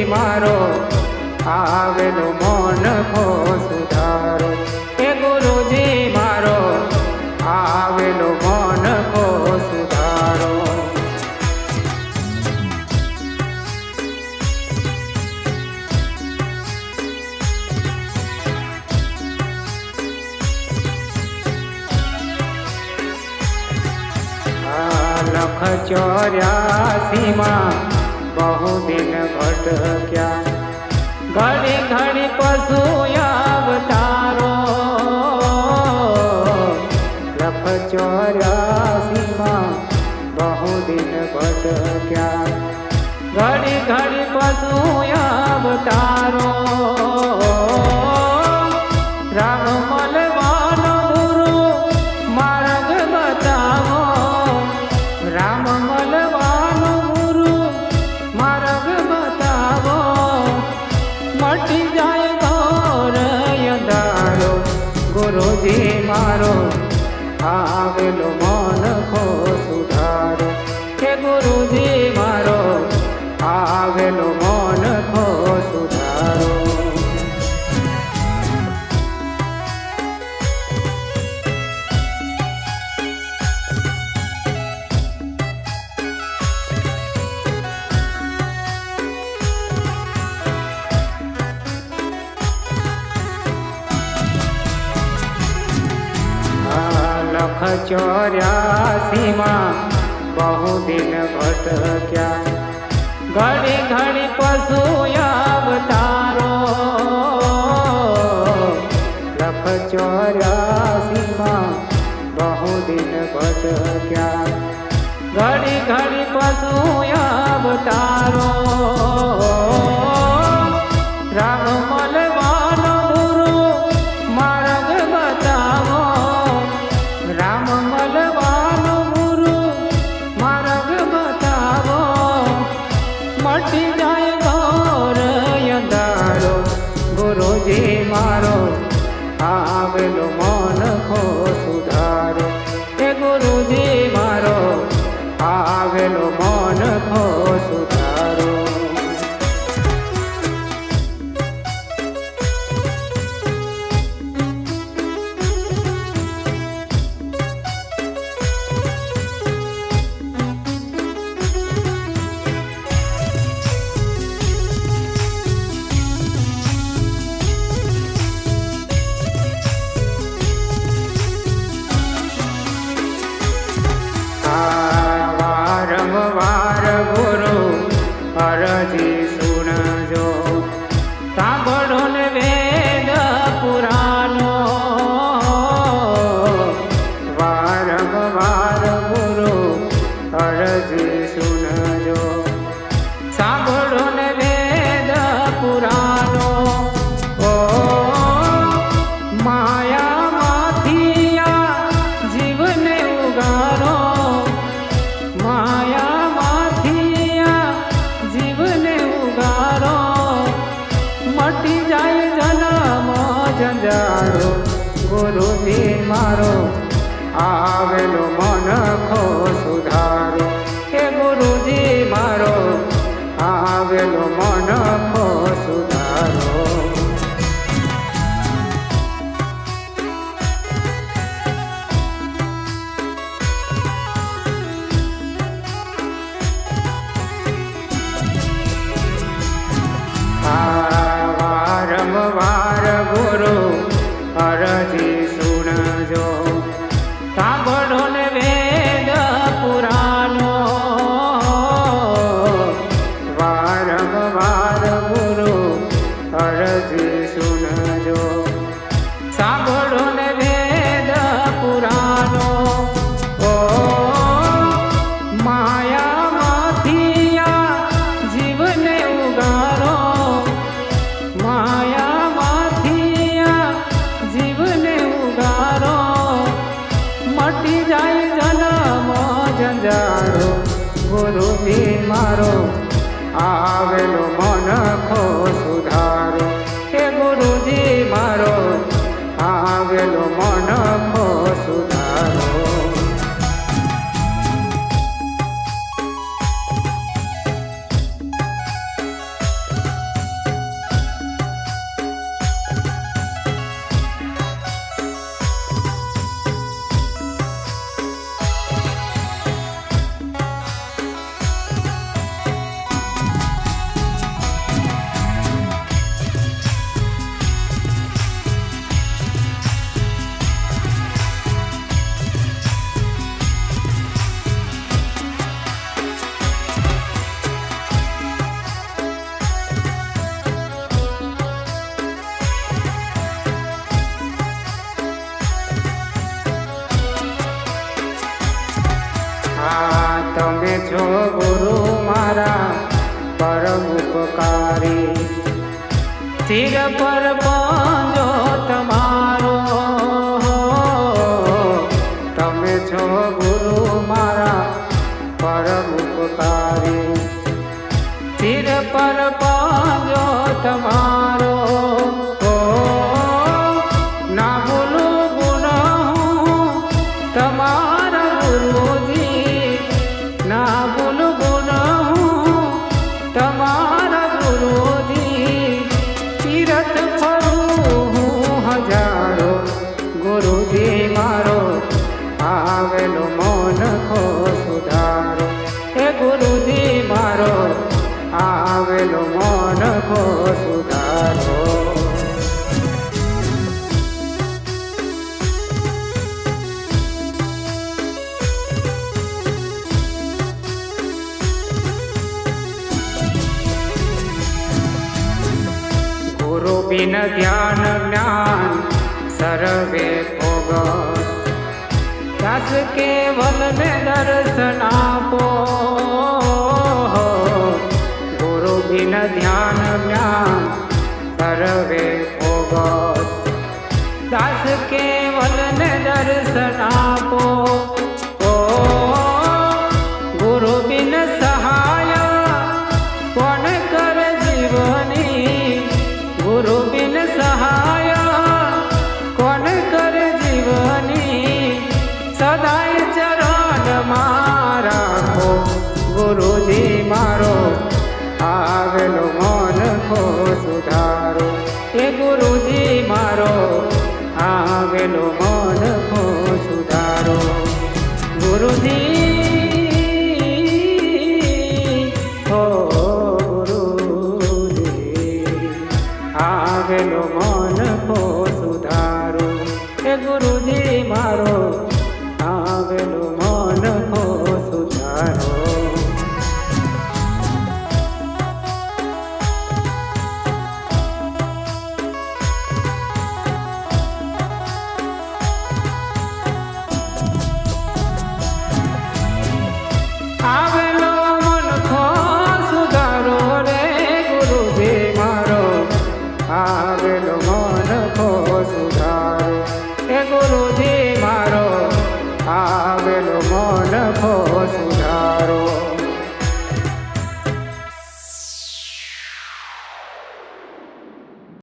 मारो आवेलो मन को सुधारो। हे गुरुजी मारो आवेलो मन को सुधारो। लख 84 में बहु दिन भटक्या घड़ी घड़ी पशु अवतारो। लख 84 में बहु दिन भटक्या घड़ी घड़ी पशु अवतारो। राम मलवानो गुरु मार्ग बतावो। राम मलवानो गुरु मार्ग बतावो। मटी जाए घोर अंधारो। गुरुजी मारो आवेलो मन को सुधारो। हे गुरुजी मारो आवेलो मन को सुधारो। लख 84 में बहु दिन भटक्या घड़ी घड़ी पशु अवतारो। लख 84 में बहु दिन भटक्या घड़ी घड़ी पशु अवतारो। राम मलवानो गुरु मार्ग बतावो। राम मलवानो गुरु मार्ग बतावो। मटी जाए घोर अंधारो। गुरुजी मारो आवेलो मन को सुधारो। हे गुरुजी मारो आवेलो मन को सुधारो। वारंवार गुरु अरजी सुनजो। सांभळो ने वेद पुराणो। वारंवार गुरु अरजी सुनजो। सांभळो ने वेद पुराणो। ओ माया माथिया जीवने उगारो। माया माथिया जीवने उगारो। मटी जाए जन्म जंजारो। गुरुजी मारो आवेलो मन को सुधारो। हे गुरुजी मारो आवेलो मन को सुधारो। वारंवार गुरु अरजी सुनजो। सांभळो ने वेद पुराण। સિર પર પાંજો તમારો, તમે છો ગુરુ મારા પરમ ઉપકારી. સિર પર પાંજો તમારો, ના ભૂલું ગુણ હું તમારા ગુરુજી, ના ભૂલું ગુણ હું તમારા ગુરુજી. તીરથ ફરું હું હજારો, ગુરુજી મારો આવેલો મન ખો સુધારો. હે ગુરુજી મારો આવેલો મન ખો સુધારો. ગુરુ બિન ધ્યાન જ્ઞાન સર્વે ભોગ, દાસ કેવલ ને દર્શન આપો. ગુરુ બિન ધ્યાન જ્ઞાન સર્વે ભોગ, દાસ કેવલ ને દર્શન આપો. ગુરુ બિન સહાય કોણ કર જીવની, ગુરુ બિન સહાય કોણ કર જીવની. સદાય ચરણ માં રાખો, ગુરુજી મારો આવેલો મન ખો સુધારો. એ ગુરુજી મારો આવેલો મન ખો સુધારો. ગુરુજી હો ગુરુજી આવેલો મન